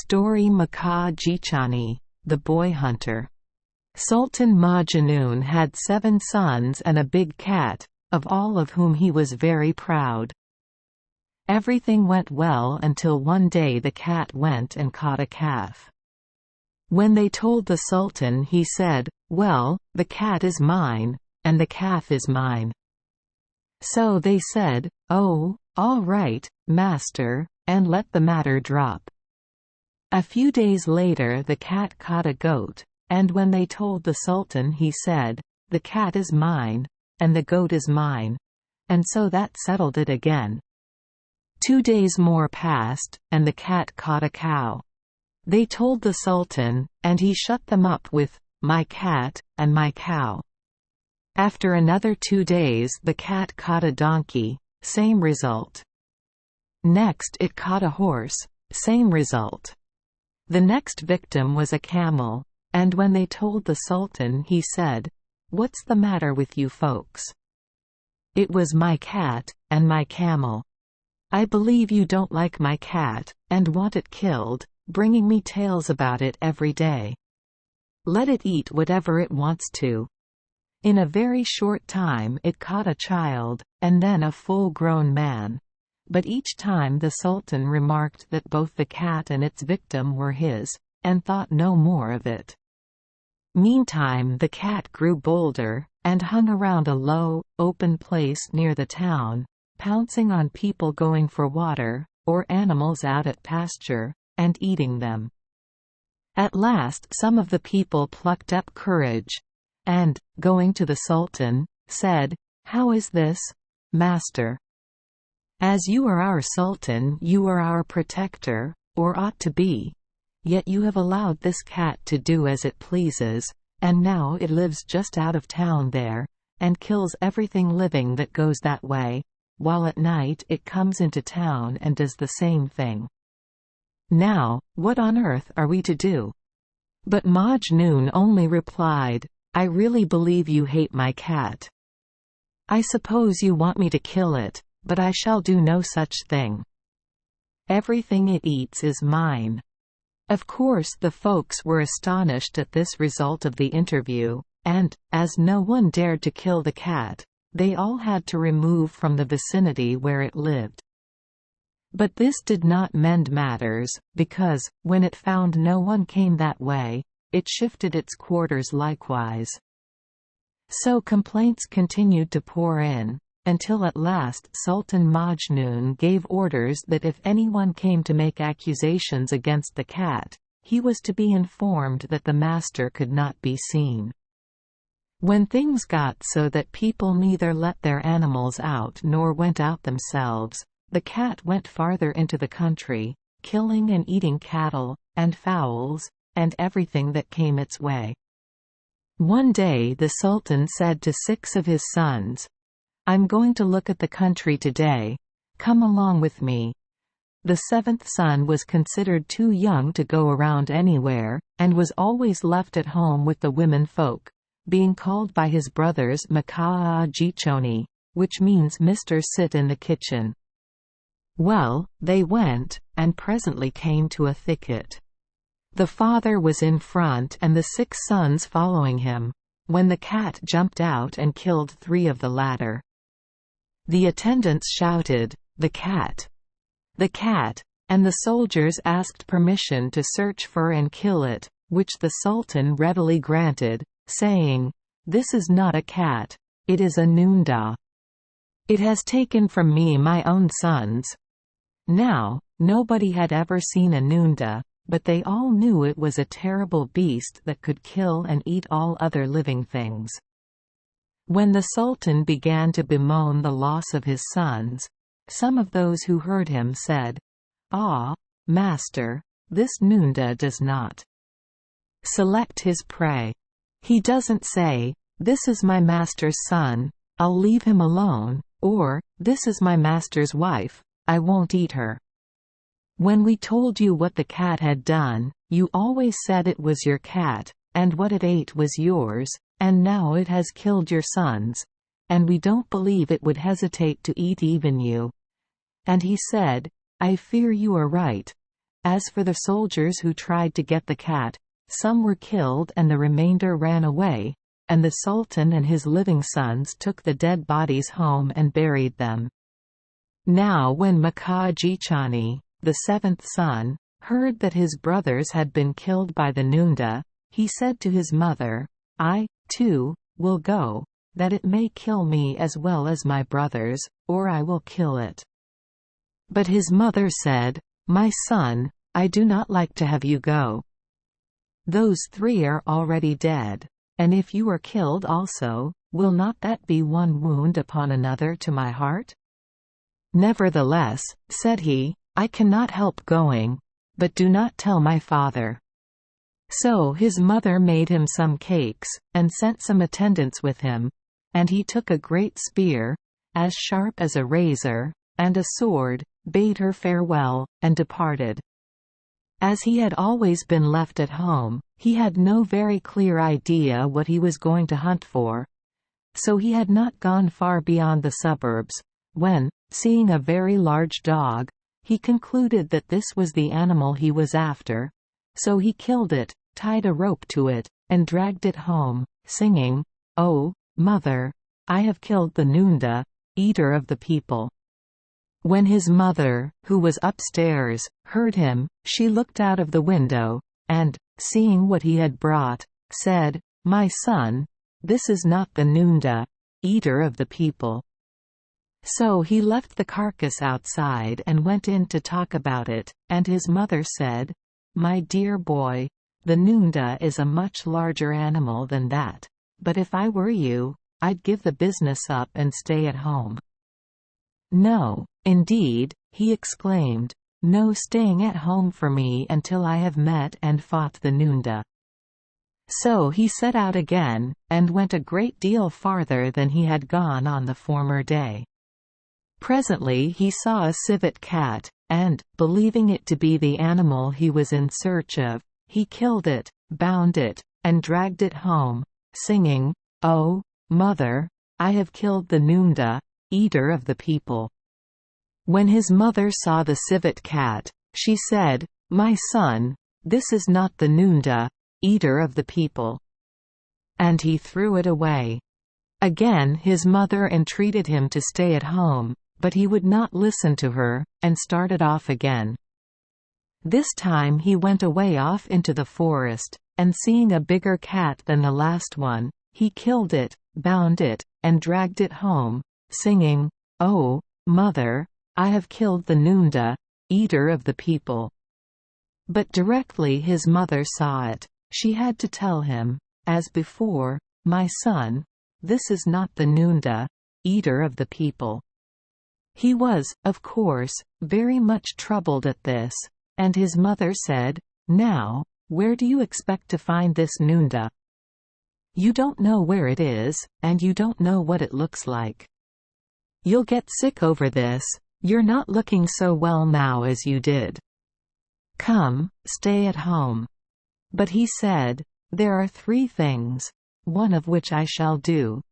Story Mkaaah Jeechonee, the boy hunter. Sultan Jeechonee had 7 sons and a big cat, of all of whom he was very proud. Everything went well until one day the cat went and caught a calf. When they told the Sultan, he said, "Well, the cat is mine, and the calf is mine." So they said, "Oh, all right, master," and let the matter drop. A few days later the cat caught a goat, and when they told the Sultan, he said, "The cat is mine, and the goat is mine," and so that settled it again. 2 days more passed, and the cat caught a cow. They told the Sultan, and he shut them up with, "My cat, and my cow." After another 2 days the cat caught a donkey, same result. Next it caught a horse, same result. The next victim was a camel, and when they told the Sultan, he said, "What's the matter with you folks? It was my cat, and my camel. I believe you don't like my cat, and want it killed, bringing me tales about it every day. Let it eat whatever it wants to." In a very short time it caught a child, and then a full-grown man. But each time the Sultan remarked that both the cat and its victim were his, and thought no more of it. Meantime the cat grew bolder, and hung around a low, open place near the town, pouncing on people going for water, or animals out at pasture, and eating them. At last some of the people plucked up courage, and, going to the Sultan, said, "How is this, master? As you are our Sultan, you are our protector, or ought to be. Yet you have allowed this cat to do as it pleases, and now it lives just out of town there, and kills everything living that goes that way, while at night it comes into town and does the same thing. Now, what on earth are we to do?" But Jeechonee only replied, "I really believe you hate my cat. I suppose you want me to kill it, but I shall do no such thing. Everything it eats is mine." Of course the folks were astonished at this result of the interview, and, as no one dared to kill the cat, they all had to remove from the vicinity where it lived. But this did not mend matters, because, when it found no one came that way, it shifted its quarters likewise. So complaints continued to pour in, until at last Sultan Jeechonee gave orders that if anyone came to make accusations against the cat, he was to be informed that the master could not be seen. When things got so that people neither let their animals out nor went out themselves, the cat went farther into the country, killing and eating cattle, and fowls, and everything that came its way. One day the Sultan said to 6 of his sons, "I'm going to look at the country today. Come along with me." The 7th son was considered too young to go around anywhere, and was always left at home with the women folk, being called by his brothers Mkaaah Jeechonee, which means Mr. Sit in the kitchen. Well, they went, and presently came to a thicket. The father was in front and the 6 sons following him, when the cat jumped out and killed 3 of the latter. The attendants shouted, "The cat! The cat!" and the soldiers asked permission to search for and kill it, which the Sultan readily granted, saying, "This is not a cat, it is a noondah. It has taken from me my own sons." Now, nobody had ever seen a noondah, but they all knew it was a terrible beast that could kill and eat all other living things. When the Sultan began to bemoan the loss of his sons, some of those who heard him said, "Ah, master, this noondah does not select his prey. He doesn't say, 'This is my master's son, I'll leave him alone,' or, 'This is my master's wife, I won't eat her.' When we told you what the cat had done, you always said it was your cat, and what it ate was yours, and now it has killed your sons, and we don't believe it would hesitate to eat even you." And he said, "I fear you are right. As for the soldiers who tried to get the cat, some were killed and the remainder ran away, and the Sultan and his living sons took the dead bodies home and buried them. Now when Mkaaah Jeechonee, the seventh son, heard that his brothers had been killed by the Noondah, he said to his mother, "I, too, will go, that it may kill me as well as my brothers, or I will kill it." But his mother said, "My son, I do not like to have you go. Those three are already dead, and if you are killed also, will not that be one wound upon another to my heart?" "Nevertheless," said he, "I cannot help going, but do not tell my father." So his mother made him some cakes, and sent some attendants with him, and he took a great spear, as sharp as a razor, and a sword, bade her farewell, and departed. As he had always been left at home, he had no very clear idea what he was going to hunt for, so he had not gone far beyond the suburbs, when, seeing a very large dog, he concluded that this was the animal he was after, so he killed it, tied a rope to it, and dragged it home, singing, "Oh, mother, I have killed the Noondah, eater of the people." When his mother, who was upstairs, heard him, she looked out of the window, and, seeing what he had brought, said, "My son, this is not the Noondah, eater of the people." So he left the carcass outside and went in to talk about it, and his mother said, "My dear boy, the Noondah is a much larger animal than that, but if I were you, I'd give the business up and stay at home." "No, indeed," he exclaimed, "no staying at home for me until I have met and fought the Noondah." So he set out again, and went a great deal farther than he had gone on the former day. Presently he saw a civet cat, and, believing it to be the animal he was in search of, he killed it, bound it, and dragged it home, singing, "Oh, mother, I have killed the Noondah, eater of the people." When his mother saw the civet cat, she said, "My son, this is not the Noondah, eater of the people." And he threw it away. Again his mother entreated him to stay at home, but he would not listen to her, and started off again. This time he went away off into the forest, and seeing a bigger cat than the last one, he killed it, bound it, and dragged it home, singing, "Oh, mother, I have killed the Noondah, eater of the people." But directly his mother saw it, she had to tell him, as before, "My son, this is not the Noondah, eater of the people." He was, of course, very much troubled at this, and his mother said, "Now, where do you expect to find this Noondah? You don't know where it is, and you don't know what it looks like. You'll get sick over this, you're not looking so well now as you did. Come, stay at home." But he said, "There are three things, one of which I shall do.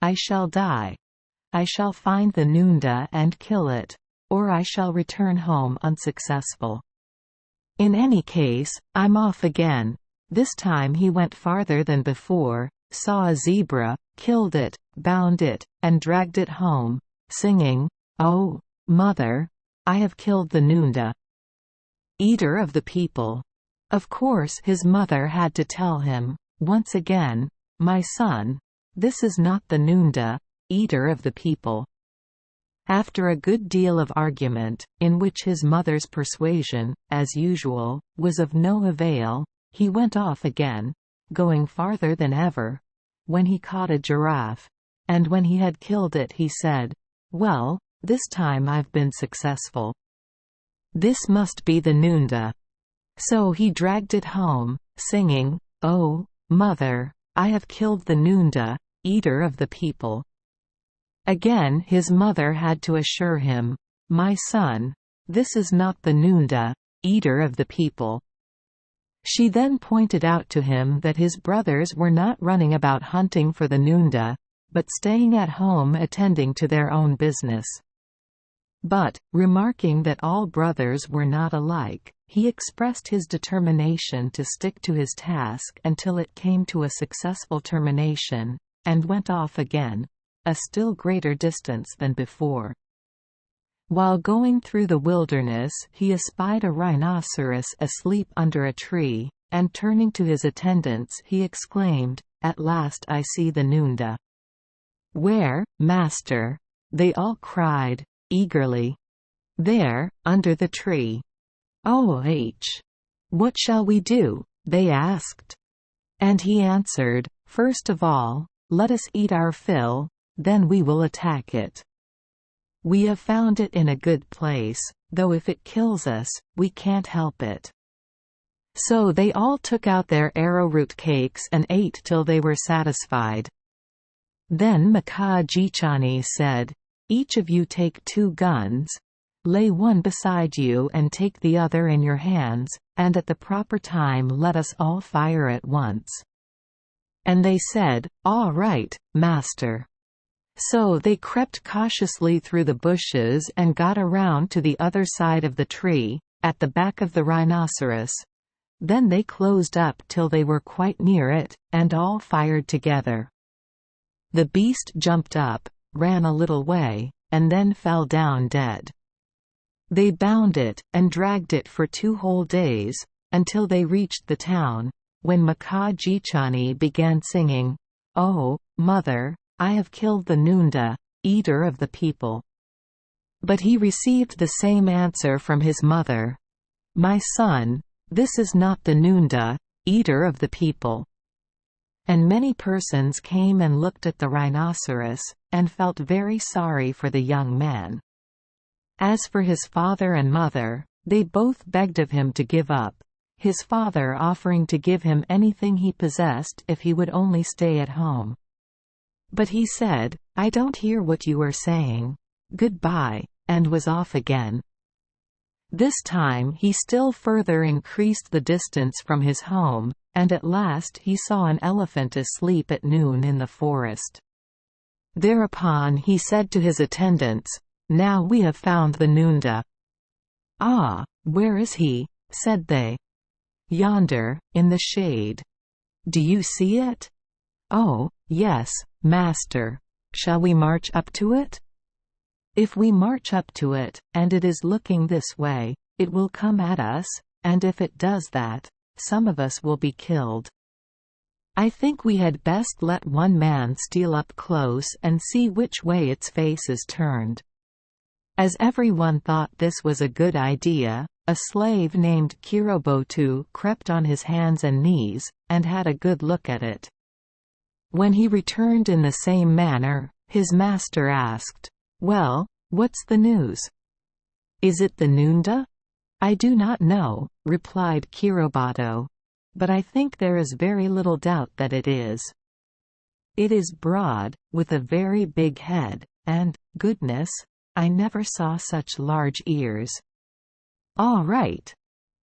I shall die. I shall find the Noondah and kill it, or I shall return home unsuccessful. In any case, I'm off again." This time he went farther than before, saw a zebra, killed it, bound it, and dragged it home, singing, "Oh, mother, I have killed the Noondah, eater of the people." Of course his mother had to tell him, once again, "My son, this is not the Noondah, eater of the people." After a good deal of argument, in which his mother's persuasion, as usual, was of no avail, he went off again, going farther than ever, when he caught a giraffe, and when he had killed it he said, "Well, this time I've been successful. This must be the Noondah." So he dragged it home, singing, "Oh, mother, I have killed the Noondah, eater of the people." Again his mother had to assure him, "My son, this is not the Noondah, eater of the people." She then pointed out to him that his brothers were not running about hunting for the Noondah, but staying at home attending to their own business. But, remarking that all brothers were not alike, He expressed his determination to stick to his task until it came to a successful termination, and went off again, a still greater distance than before. While going through the wilderness, he espied a rhinoceros asleep under a tree, and turning to his attendants he exclaimed, "At last I see the Noonda." "Where, master?" they all cried, eagerly. "There, under the tree." "Oh, what shall we do?" they asked. And he answered, "First of all, let us eat our fill, then we will attack it. We have found it in a good place, though if it kills us, we can't help it." So they all took out their arrowroot cakes and ate till they were satisfied. Then Mkaaah Jeechonee said, "Each of you take 2 guns. Lay one beside you and take the other in your hands, and at the proper time let us all fire at once." And they said, "All right, master." So they crept cautiously through the bushes and got around to the other side of the tree, at the back of the rhinoceros. Then they closed up till they were quite near it, and all fired together. The beast jumped up, ran a little way, and then fell down dead. They bound it, and dragged it for 2 whole days, until they reached the town, when Mkaaah Jeechonee began singing, "Oh, mother, I have killed the Noonda, eater of the people." But he received the same answer from his mother, "My son, this is not the Noonda, eater of the people." And many persons came and looked at the rhinoceros, and felt very sorry for the young man. As for his father and mother, they both begged of him to give up, his father offering to give him anything he possessed if he would only stay at home. But he said, "I don't hear what you are saying. Goodbye," and was off again. This time he still further increased the distance from his home, and at last he saw an elephant asleep at noon in the forest. Thereupon he said to his attendants, "Now we have found the Noonda." "Ah, where is he?" said they. "Yonder, in the shade." "Do you see it?" "Oh, yes, master. Shall we march up to it?" "If we march up to it, and it is looking this way, it will come at us, and if it does that, some of us will be killed. I think we had best let one man steal up close and see which way its face is turned." As everyone thought this was a good idea, a slave named Kirobotu crept on his hands and knees, and had a good look at it. When he returned in the same manner, his master asked, "Well, what's the news? Is it the Noonda?" "I do not know," replied Kiroboto, "but I think there is very little doubt that it is. It is broad, with a very big head, and, goodness, I never saw such large ears." "All right,"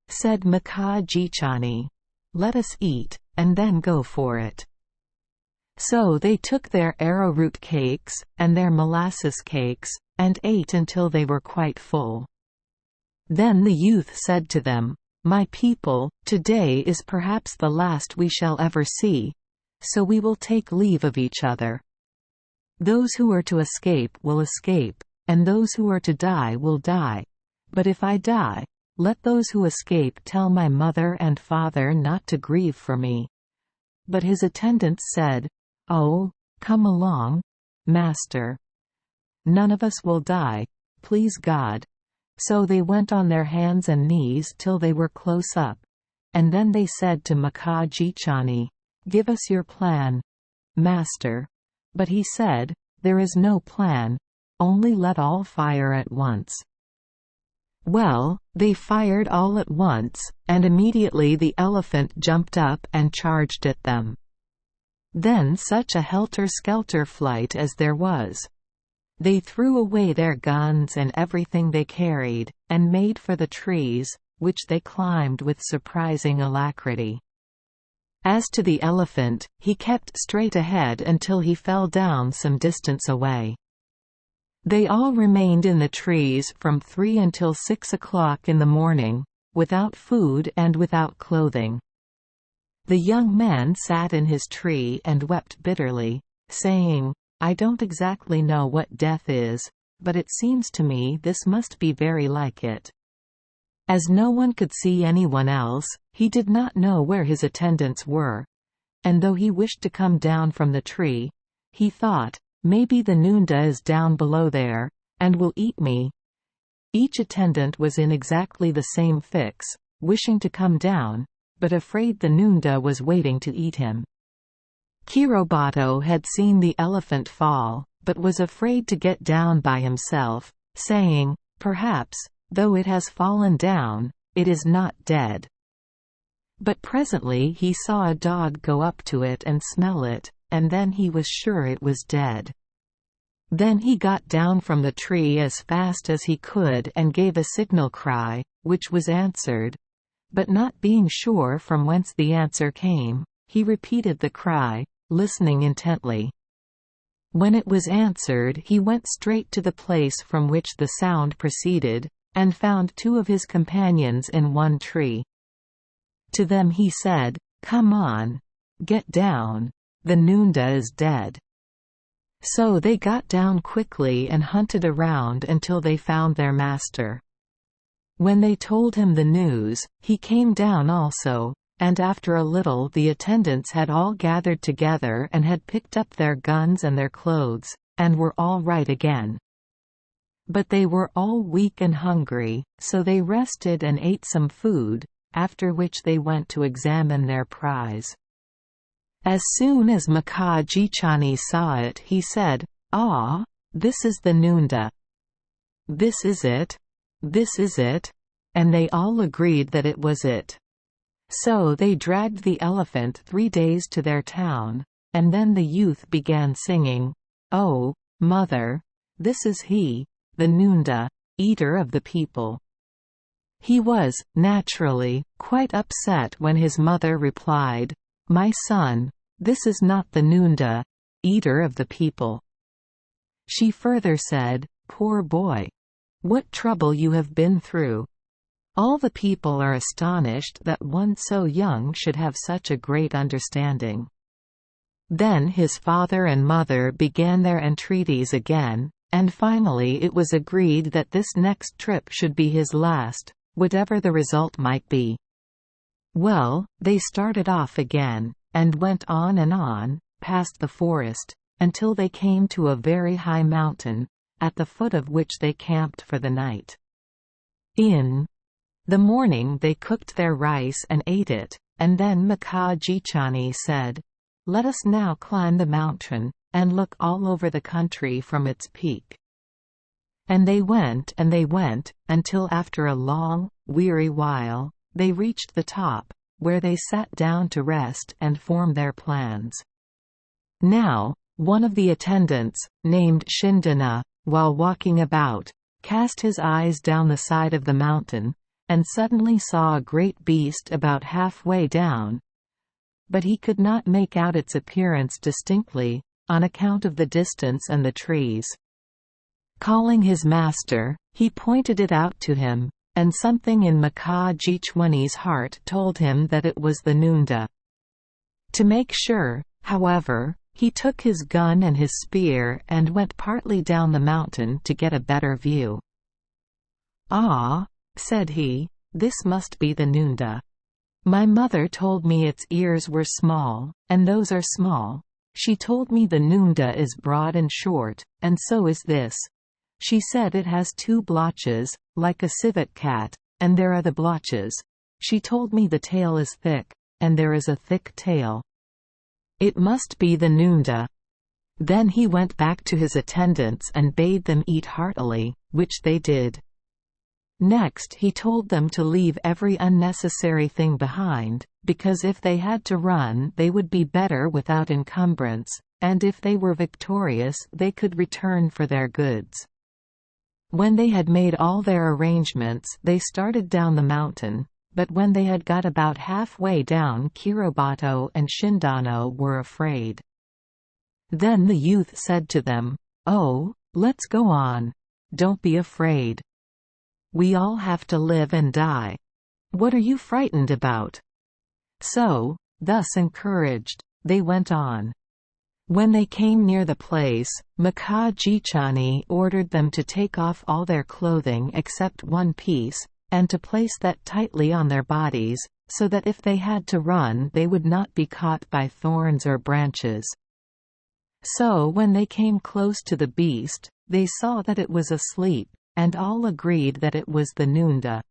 said Mkaaah Jeechonee. "Let us eat, and then go for it." So they took their arrowroot cakes, and their molasses cakes, and ate until they were quite full. Then the youth said to them, "My people, today is perhaps the last we shall ever see, so we will take leave of each other. Those who are to escape will escape, and those who are to die will die. But if I die, let those who escape tell my mother and father not to grieve for me." But his attendants said, "Oh, come along, master. None of us will die, please God." So they went on their hands and knees till they were close up, and then they said to Mkaaah Jeechonee, "Give us your plan, master." But he said, "There is no plan, only let all fire at once." Well, they fired all at once, and immediately the elephant jumped up and charged at them. Then such a helter-skelter flight as there was. They threw away their guns and everything they carried, and made for the trees, which they climbed with surprising alacrity. As to the elephant, he kept straight ahead until he fell down some distance away. They all remained in the trees from 3 until 6 o'clock in the morning, without food and without clothing. The young man sat in his tree and wept bitterly, saying, "I don't exactly know what death is, but it seems to me this must be very like it." As no one could see anyone else, he did not know where his attendants were, and though he wished to come down from the tree, he thought, "Maybe the noondah is down below there, and will eat me." Each attendant was in exactly the same fix, wishing to come down, but afraid the noondah was waiting to eat him. Kiroboto had seen the elephant fall, but was afraid to get down by himself, saying, "Perhaps, though it has fallen down, it is not dead." But presently he saw a dog go up to it and smell it, and then he was sure it was dead. Then he got down from the tree as fast as he could and gave a signal cry, which was answered. But not being sure from whence the answer came, he repeated the cry, listening intently. When it was answered, he went straight to the place from which the sound proceeded, and found two of his companions in one tree. To them he said, "Come on. Get down. The noondah is dead." So they got down quickly and hunted around until they found their master. When they told him the news, he came down also, and after a little the attendants had all gathered together and had picked up their guns and their clothes, and were all right again. But they were all weak and hungry, so they rested and ate some food, after which they went to examine their prize. As soon as Mkaaah Jeechonee saw it, he said, "Ah, this is the noondah. This is it. This is it," and they all agreed that it was it. So they dragged the elephant 3 days to their town, and then the youth began singing, "Oh, mother, this is he, the noondah, eater of the people." He was, naturally, quite upset when his mother replied, "My son, this is not the noondah, eater of the people." She further said, "Poor boy. What trouble you have been through. All the people are astonished that one so young should have such a great understanding." Then his father and mother began their entreaties again, and finally it was agreed that this next trip should be his last, whatever the result might be. Well, they started off again, and went on, past the forest, until they came to a very high mountain, at the foot of which they camped for the night. In the morning they cooked their rice and ate it, and then Mkaaah Jeechonee said, "Let us now climb the mountain, and look all over the country from its peak." And they went, until after a long, weary while, they reached the top, where they sat down to rest and form their plans. Now, one of the attendants, named Shindana, while walking about, cast his eyes down the side of the mountain, and suddenly saw a great beast about halfway down, but he could not make out its appearance distinctly, on account of the distance and the trees. Calling his master, he pointed it out to him, and something in Mkaaah Jeechonee's heart told him that it was the noondah. To make sure, however, he took his gun and his spear and went partly down the mountain to get a better view. "Ah," said he, "this must be the noondah. My mother told me its ears were small, and those are small. She told me the noondah is broad and short, and so is this. She said it has 2 blotches, like a civet cat, and there are the blotches. She told me the tail is thick, and there is a thick tail. It must be the noondah." Then he went back to his attendants and bade them eat heartily, which they did. Next he told them to leave every unnecessary thing behind, because if they had to run they would be better without encumbrance, and if they were victorious they could return for their goods. When they had made all their arrangements they started down the mountain, but when they had got about halfway down Kiroboto and Shindano were afraid. Then the youth said to them, "Oh, let's go on. Don't be afraid. We all have to live and die. What are you frightened about?" So, thus encouraged, they went on. When they came near the place, Mkaaah Jeechonee ordered them to take off all their clothing except one piece, and to place that tightly on their bodies, so that if they had to run they would not be caught by thorns or branches. So when they came close to the beast, they saw that it was asleep, and all agreed that it was the noondah.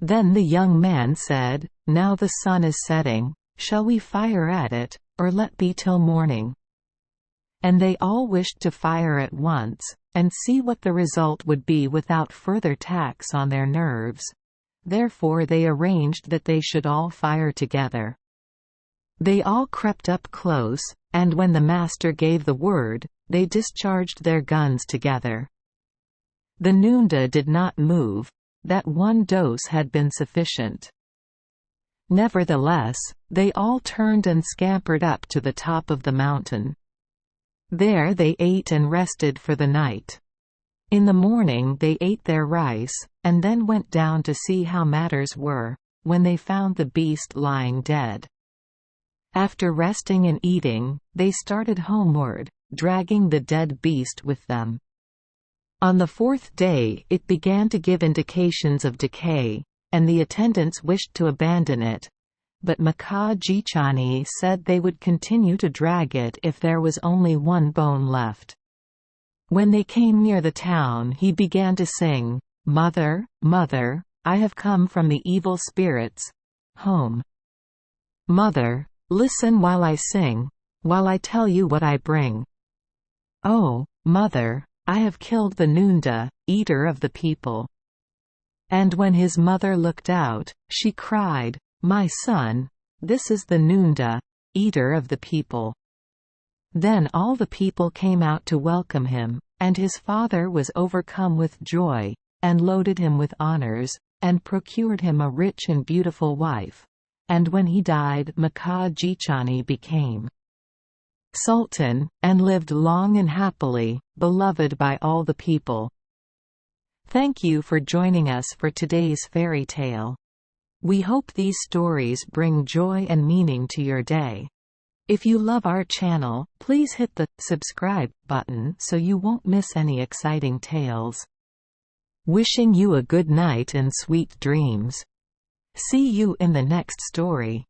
Then the young man said, "Now the sun is setting, shall we fire at it, or let be till morning?" And they all wished to fire at once, and see what the result would be without further tax on their nerves. Therefore they arranged that they should all fire together. They all crept up close, and when the master gave the word, they discharged their guns together. The noondah did not move. That one dose had been sufficient. Nevertheless, they all turned and scampered up to the top of the mountain. There they ate and rested for the night. In the morning they ate their rice, and then went down to see how matters were, when they found the beast lying dead. After resting and eating, they started homeward, dragging the dead beast with them. On the fourth day it began to give indications of decay, and the attendants wished to abandon it. But Mkaaah Jeechonee said they would continue to drag it if there was only one bone left. When they came near the town he began to sing, "Mother, mother, I have come from the evil spirits home. Mother, listen while I sing, while I tell you what I bring. Oh, mother, I have killed the noondah, eater of the people." And when his mother looked out, she cried, "My son, this is the noondah, eater of the people." Then all the people came out to welcome him, and his father was overcome with joy, and loaded him with honors, and procured him a rich and beautiful wife. And when he died, Mkaaah Jeechonee became Sultan, and lived long and happily, beloved by all the people. Thank you for joining us for today's fairy tale. We hope these stories bring joy and meaning to your day. If you love our channel, please hit the subscribe button so you won't miss any exciting tales. Wishing you a good night and sweet dreams. See you in the next story.